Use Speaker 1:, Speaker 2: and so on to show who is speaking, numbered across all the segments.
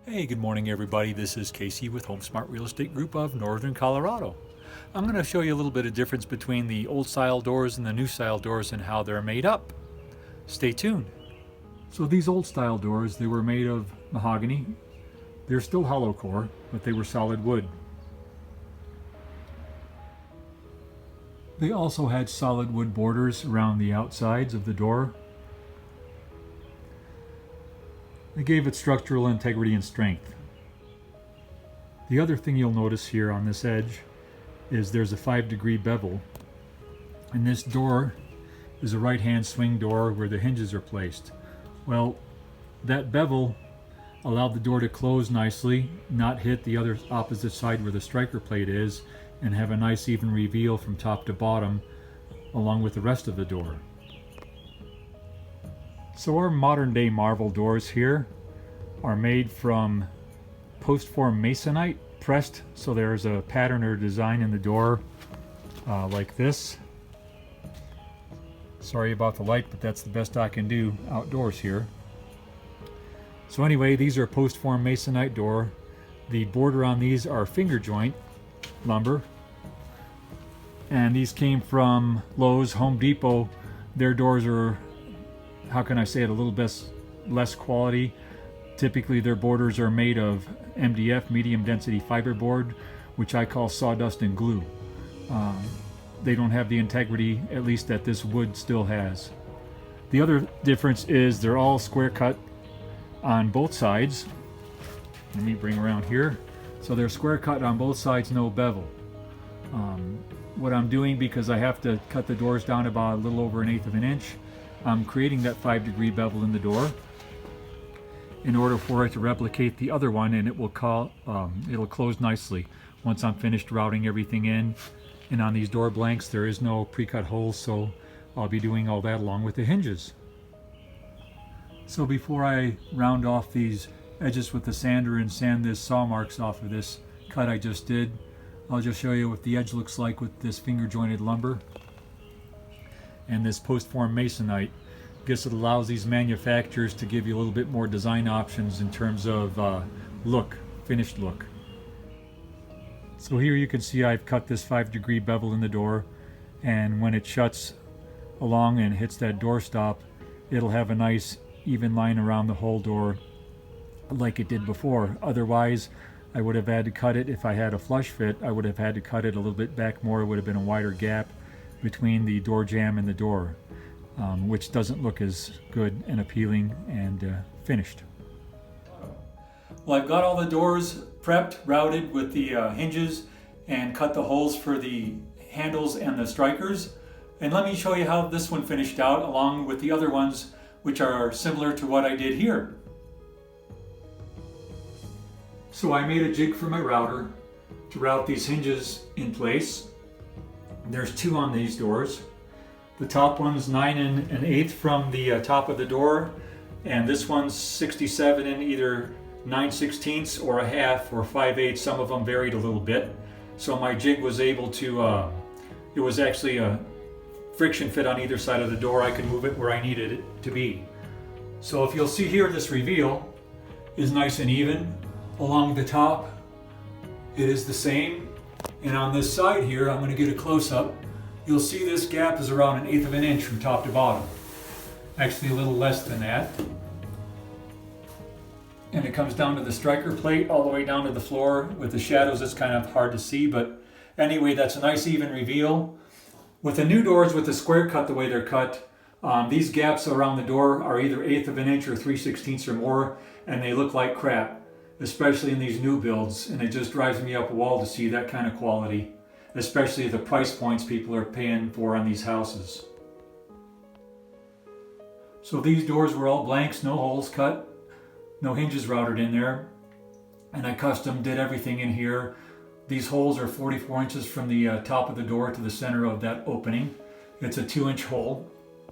Speaker 1: Hey, good morning everybody. This is Casey with HomeSmart Real Estate Group of Northern Colorado. I'm going to show you a little bit of difference between the old style doors and the new style doors and how they're made up. Stay tuned. So these old style doors, they were made of mahogany. They're still hollow core, but they were solid wood. They also had solid wood borders around the outsides of the door. They gave it structural integrity and strength. The other thing you'll notice here on this edge is there's a 5-degree bevel, and this door is a right-hand swing door where the hinges are placed. Well, that bevel allowed the door to close nicely, not hit the other opposite side where the striker plate is, and have a nice even reveal from top to bottom along with the rest of the door. So our modern day marble doors here are made from post-form Masonite pressed, so there's a pattern or design in the door like this. Sorry about the light, but that's the best I can do outdoors here. So anyway, these are post-form Masonite door. The border on these are finger joint lumber, and these came from Lowe's, Home Depot. Their doors are, how can I say it, a little bit less quality. Typically their borders are made of MDF, medium density fiberboard, which I call sawdust and glue. They don't have the integrity, at least that this wood still has. The other difference is they're all square cut on both sides. Let me bring around here. So they're square cut on both sides, no bevel. What I'm doing, because I have to cut the doors down about a little over 1/8 of an inch, I'm creating that 5-degree bevel in the door in order for it to replicate the other one, and it'll close nicely once I'm finished routing everything in. And on these door blanks there is no pre-cut holes, so I'll be doing all that along with the hinges. So before I round off these edges with the sander and sand this saw marks off of this cut I just did, I'll just show you what the edge looks like with this finger jointed lumber and this post-form Masonite. Guess it allows these manufacturers to give you a little bit more design options in terms of look, finished look. So here you can see I've cut this 5-degree bevel in the door, and when it shuts along and hits that door stop, it'll have a nice even line around the whole door like it did before. Otherwise, I would have had to cut it. If I had a flush fit, I would have had to cut it a little bit back more. It would have been a wider gap between the door jamb and the door, which doesn't look as good and appealing and finished. Well, I've got all the doors prepped, routed with the hinges, and cut the holes for the handles and the strikers. And let me show you how this one finished out along with the other ones, which are similar to what I did here. So I made a jig for my router to route these hinges in place. There's 2 on these doors. The top one's 9 1/8 from the top of the door, and this one's 67 in either 9/16 or 1/2 or 5/8. Some of them varied a little bit. So my jig was able to, it was actually a friction fit on either side of the door. I could move it where I needed it to be. So if you'll see here, this reveal is nice and even. Along the top, it is the same. And on this side here, I'm going to get a close-up. You'll see this gap is around 1/8 of an inch from top to bottom. Actually a little less than that. And it comes down to the striker plate all the way down to the floor. With the shadows, it's kind of hard to see, but anyway, that's a nice even reveal. With the new doors, with the square cut the way they're cut, these gaps around the door are either 1/8 of an inch or 3/16 or more, and they look like crap, especially in these new builds, and it just drives me up a wall to see that kind of quality, especially the price points people are paying for on these houses. So these doors were all blanks, no holes cut, no hinges routed in there, and I custom did everything in here. These holes are 44 inches from the top of the door to the center of that opening. It's a 2-inch hole.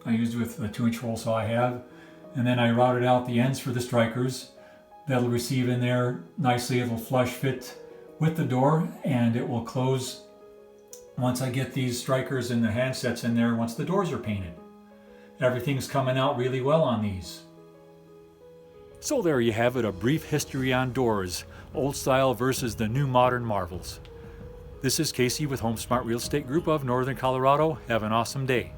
Speaker 1: I used with a 2-inch hole saw I have, and then I routed out the ends for the strikers. That'll receive in there nicely. It'll flush fit with the door, and it will close once I get these strikers and the handsets in there once the doors are painted. Everything's coming out really well on these. So there you have it, a brief history on doors, old style versus the new modern marvels. This is Casey with Home Smart Real Estate Group of Northern Colorado. Have an awesome day.